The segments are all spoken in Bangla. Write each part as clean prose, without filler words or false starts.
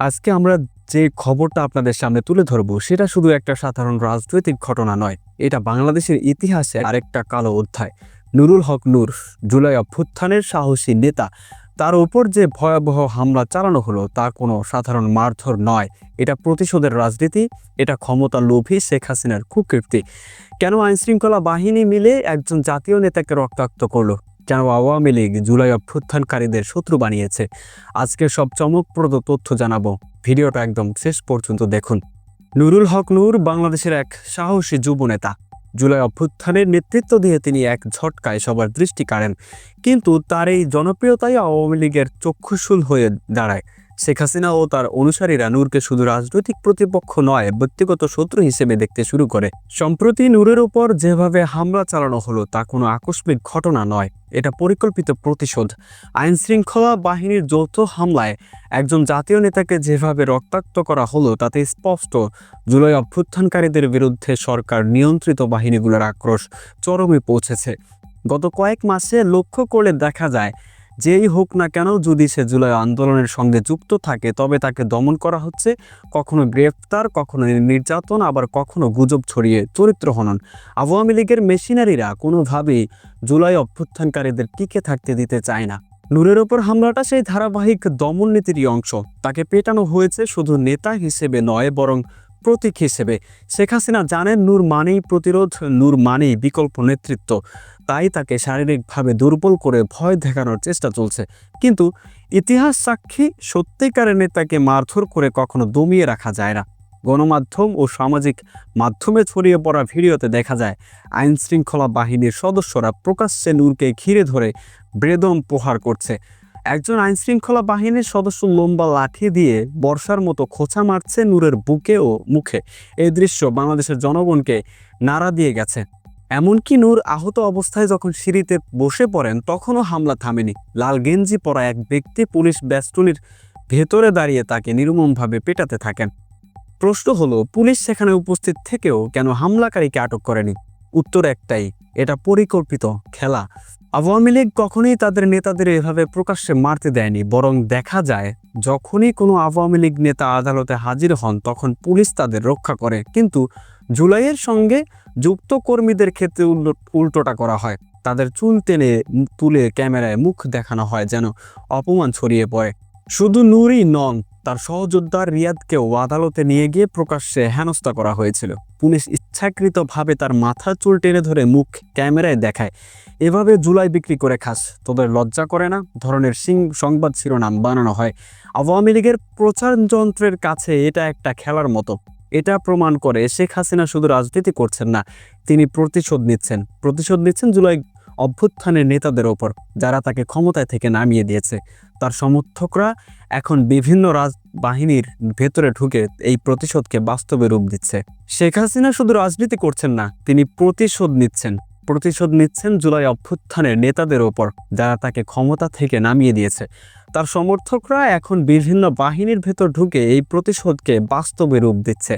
আজকে আমরা যে খবরটা আপনাদের সামনে তুলে ধরব সেটা শুধু একটা সাধারণ রাজনৈতিক ঘটনা নয়, এটা বাংলাদেশের ইতিহাসে আরেকটা কালো অধ্যায়। নুরুল হক নূর, জুলাই অভ্যুত্থানের সাহসী নেতা, তার উপর যে ভয়াবহ হামলা চালানো হলো তা কোনো সাধারণ মারধর নয়, এটা প্রতিশোধের রাজনীতি, এটা ক্ষমতা লোভী শেখ হাসিনার কুকীর্তি। কেন আইনশৃঙ্খলা বাহিনী মিলে একজন জাতীয় নেতাকে রক্তাক্ত করলো? কেন আওয়ামী লীগ জুলাই অভ্যুত্থানকারীদের শত্রু বানিয়েছে? আজকে সব চমকপ্রদ তথ্য জানাবো, ভিডিওটা একদম শেষ পর্যন্ত দেখুন। নুরুল হক নূর বাংলাদেশের এক সাহসী যুব নেতা। জুলাই অভ্যুত্থানের নেতৃত্ব দিয়ে তিনি এক ঝটকায় সবার দৃষ্টি কাড়েন, কিন্তু তার এই জনপ্রিয়তাই আওয়ামী লীগের চক্ষুশূল হয়ে দাঁড়ায়। শেখ হাসিনা ও তার অনুসারীরা নূরকে শুধু রাজনৈতিক প্রতিপক্ষ নয়, ব্যক্তিগত শত্রু হিসেবে দেখতে শুরু করে। সম্প্রতি নূরের উপর যেভাবে হামলা চালানো হলো তা কোনো আকস্মিক ঘটনা নয়, এটা পরিকল্পিত প্রতিশোধ। আইনশৃঙ্খলা বাহিনীর যৌথ হামলায় একজন জাতীয় নেতাকে যেভাবে রক্তাক্ত করা হলো তাতে স্পষ্ট জুলাই অভ্যুত্থানকারীদের বিরুদ্ধে সরকার নিয়ন্ত্রিত বাহিনীগুলোর আক্রোশ চরমে পৌঁছেছে। গত কয়েক মাসে লক্ষ্য করলে দেখা যায়, যেই হোক না কেন যদি সে জুলাই আন্দোলনের সঙ্গে যুক্ত থাকে তবে তাকে দমন করা হচ্ছে, কখনো গ্রেফতার, কখনো নির্যাতন, আবার কখনো গুজব ছড়িয়ে চরিত্র হনন। আওয়ামী লীগের মেশিনারিরা কোনোভাবেই জুলাই অভ্যুত্থানকারীদের টিকে থাকতে দিতে চায় না। নূরের ওপর হামলাটা সেই ধারাবাহিক দমন নীতিরই অংশ। তাকে পেটানো হয়েছে শুধু নেতা হিসেবে নয়, বরং প্রতীক হিসেবে। শেখ হাসিনা জানেন নূর মানেই প্রতিরোধ, নূর মানেই বিকল্প নেতৃত্ব, তাই তাকে শারীরিকভাবে দুর্বল করে ভয় দেখানোর চেষ্টা চলছে। কিন্তু ইতিহাস সাক্ষী, সত্যিকারের নেতাকে মারধর করে কখনো দমিয়ে রাখা যায় না। গণমাধ্যম ও সামাজিক মাধ্যমে ছড়িয়ে পড়া ভিডিওতে দেখা যায় আইনশৃঙ্খলা বাহিনীর সদস্যরা প্রকাশ্যে নূরকে ঘিরে ধরে বেদম প্রহার করছে। একজন আইনশৃঙ্খলা বাহিনীর সদস্য লম্বা লাঠি দিয়ে বর্ষার মতো খোঁচা মারছে নূরের বুকে ও মুখে। এই দৃশ্য বাংলাদেশের জনগণকে নাড়া দিয়ে গেছে। এমনকি নূর আহত অবস্থায় যখন সিঁড়িতে বসে পড়েন তখনও হামলা থামেনি। লাল গেঞ্জি পরা এক ব্যক্তি পুলিশ বেষ্টনীর ভেতরে দাঁড়িয়ে তাকে নির্মমভাবে পেটাতে থাকেন। প্রশ্ন হলো, পুলিশ সেখানে উপস্থিত থেকেও কেন হামলাকারীকে আটক করেনি? উত্তর একটাই, এটা পরিকল্পিত খেলা। আওয়ামী লীগ কখনোই তাদের নেতাদের এভাবে প্রকাশ্যে মারতে দেয়নি, বরং দেখা যায় যখনই কোনো আওয়ামী লীগ নেতা আদালতে হাজির হন তখন পুলিশ তাদের রক্ষা করে। কিন্তু জুলাইয়ের সঙ্গে যুক্ত কর্মীদের ক্ষেত্রে উল্টোটা করা হয়। তাদের চুল টেনে তুলে ক্যামেরায় মুখ দেখানো হয় যেন অপমান ছড়িয়ে পড়ে। শুধু নূরই নন, তার সহযোদ্ধা রিয়াদকেও আদালতে নিয়ে গিয়ে প্রকাশ্যে হেনস্থা করা হয়েছিল। পুলিশ ইচ্ছাকৃতভাবে তার মাথার চুল টেনে ধরে মুখ ক্যামেরায় দেখায়। এভাবে জুলাই বিক্রি করে খাস, তোদের লজ্জা করে না ধরনের সংবাদ শিরোনাম বানানো হয়। আওয়ামী লীগের প্রচার যন্ত্রের কাছে এটা একটা খেলার মতো। এটা প্রমাণ করে শেখ হাসিনা শুধু রাজনীতি করছেন না, তিনি প্রতিশোধ নিচ্ছেন জুলাই অভ্যুত্থানের নেতাদের ওপর, যারা তাকে ক্ষমতায় থেকে নামিয়ে দিয়েছে। তার সমর্থকরা এখন বিভিন্ন বাহিনীর ভেতরে ঢুকে এই প্রতিশোধকে বাস্তবে রূপ দিচ্ছে। শেখ হাসিনা শুধু রাজনীতি করছেন না, তিনি প্রতিশোধ নিচ্ছেন জুলাই অভ্যুত্থানের নেতাদের ওপর, যারা তাকে ক্ষমতা থেকে নামিয়ে দিয়েছে। তার সমর্থকরা এখন বিভিন্ন বাহিনীর ভেতর ঢুকে এই প্রতিশোধকে বাস্তবে রূপ দিচ্ছে।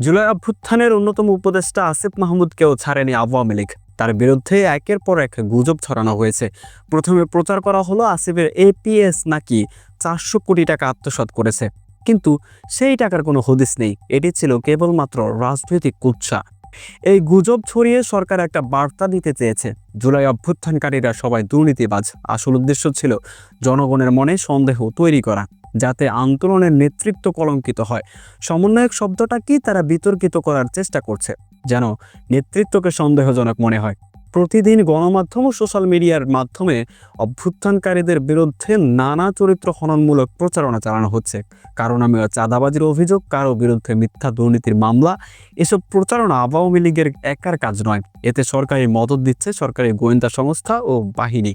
জুলাই অভ্যুত্থানের অন্যতম উপদেষ্টা আসিফ মাহমুদকেও ছাড়েনি আওয়ামী লীগ। তার বিরুদ্ধে একের পর এক গুজব ছড়ানো হয়েছে। প্রথমে প্রচার করা হলো আসিফের এপিএস নাকি 400 কোটি টাকা আত্মসাৎ করেছে, কিন্তু সেই টাকার কোনো হদিস নেই। এটি ছিল কেবলমাত্র রাজনৈতিক কুৎসা। এই গুজব ছড়িয়ে সরকার একটা বার্তা দিতে চেয়েছে, জুলাই অভ্যুত্থানকারীরা সবাই দুর্নীতিবাজ। আসল উদ্দেশ্য ছিল জনগণের মনে সন্দেহ তৈরি করা, যাতে আন্দোলনের নেতৃত্ব কলঙ্কিত হয়। সমন্বয়ক শব্দটা কি তারা বিতর্কিত করার চেষ্টা করছে, যেন নেতৃত্বকে সন্দেহজনক মনে হয়। প্রতিদিন গণমাধ্যম ও সোশ্যাল মিডিয়ার মাধ্যমে অভ্যুত্থানকারীদের বিরুদ্ধে নানা চরিত্র হননমূলক প্রচারণা চালানো হচ্ছে। কারো নামে চাঁদাবাজির অভিযোগ, কারো বিরুদ্ধে মিথ্যা দুর্নীতির মামলা। এসব প্রচারণা আওয়ামী লীগের একার কাজ নয়, এতে সরকারি মদত দিচ্ছে সরকারি গোয়েন্দা সংস্থা ও বাহিনী।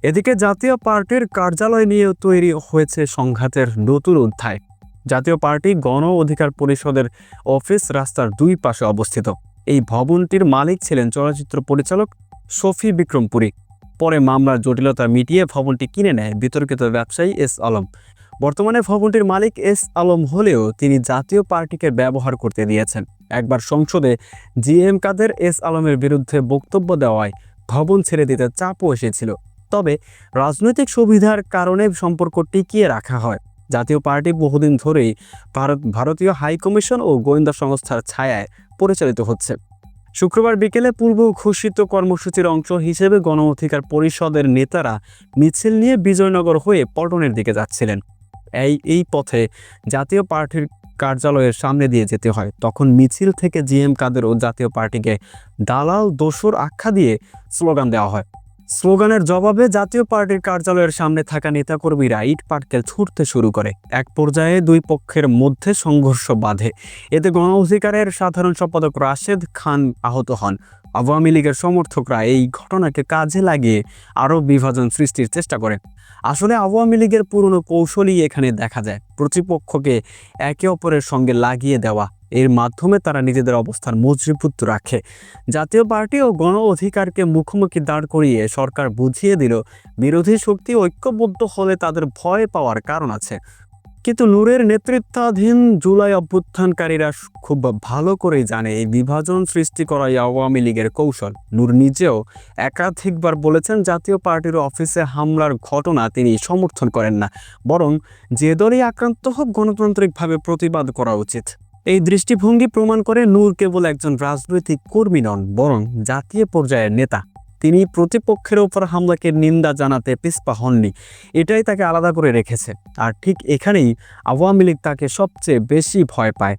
এদিকে জাতীয় পার্টির কার্যালয় নিয়ে তৈরি হয়েছে সংঘাতের নতুন অধ্যায়। জাতীয় পার্টি গণ অধিকার পরিষদের অফিস রাস্তার দুই পাশে অবস্থিত। এই ভবনটির মালিক ছিলেন চলচ্চিত্র পরিচালক শফি বিক্রমপুরী। পরে মামলার জটিলতা মিটিয়ে ভবনটি কিনে নেয় বিতর্কিত ব্যবসায়ী এস আলম। বর্তমানে ভবনটির মালিক এস আলম হলেও তিনি জাতীয় পার্টিকে ব্যবহার করতে দিয়েছেন। একবার সংসদে জিএম কাদের এস আলমের বিরুদ্ধে বক্তব্য দেওয়ায় ভবন ছেড়ে দিতে চাপও এসেছিল। তবে রাজনৈতিক সুবিধার কারণে সম্পর্ক টিকিয়ে রাখা হয়। জাতীয় পার্টি বহুদিন ধরেই ভারতীয় হাইকমিশন ও গোয়েন্দা সংস্থার ছায়ায় পরিচালিত হচ্ছে। শুক্রবার বিকেলে পূর্ব ঘোষিত কর্মসূচির অংশ হিসেবে গণ অধিকার পরিষদের নেতারা মিছিল নিয়ে বিজয়নগর হয়ে পল্টনের দিকে যাচ্ছিলেন। এই পথে জাতীয় পার্টির কার্যালয়ের সামনে দিয়ে যেতে হয়। তখন মিছিল থেকে জিএম কাদের ও জাতীয় পার্টিকে দালাল দোসর আখ্যা দিয়ে স্লোগান দেওয়া হয়। স্লোগানের জবাবে জাতীয় পার্টির কার্যালয়ের সামনে থাকা নেতাকর্মীরা ইট পাটকেল ছুটতে শুরু করে। এক পর্যায়ে দুই পক্ষের মধ্যে সংঘর্ষ বাধে। এতে গণ অধিকারের সাধারণ সম্পাদক রাশেদ খান আহত হন। আওয়ামী লীগের সমর্থকরা এই ঘটনাকে কাজে লাগিয়ে আরও বিভাজন সৃষ্টির চেষ্টা করে। আসলে আওয়ামী লীগের পুরনো কৌশলই এখানে দেখা যায়, প্রতিপক্ষকে একে অপরের সঙ্গে লাগিয়ে দেওয়া। এর মাধ্যমে তারা নিজেদের অবস্থান মজবুত রাখে। জাতীয় পার্টি ও গণ অধিকারকে মুখোমুখি দাঁড় করিয়ে সরকার বুঝিয়ে দিল, বিরোধী শক্তি ঐক্যবদ্ধ হলে তাদের ভয় পাওয়ার কারণ আছে। কিন্তু নূরের নেতৃত্বাধীন জুলাই অভ্যুত্থানকারীরা খুব ভালো করেই জানে এই বিভাজন সৃষ্টি করাই আওয়ামী লীগের কৌশল। নূর নিজেও একাধিকবার বলেছেন, জাতীয় পার্টির অফিসে হামলার ঘটনা তিনি সমর্থন করেন না, বরং যে দলই আক্রান্ত হোক গণতান্ত্রিকভাবে প্রতিবাদ করা উচিত। এই দৃষ্টিভঙ্গি প্রমাণ করে নূর কেবল একজন রাজনৈতিক কর্মী নন, বরং জাতীয় পর্যায়ের নেতা। তিনি প্রতিপক্ষের ওপর হামলাকে নিন্দা জানাতে পিছপা হননি। এটাই তাকে আলাদা করে রেখেছে। আর ঠিক এখানেই আওয়ামী লীগ তাকে সবচেয়ে বেশি ভয় পায়।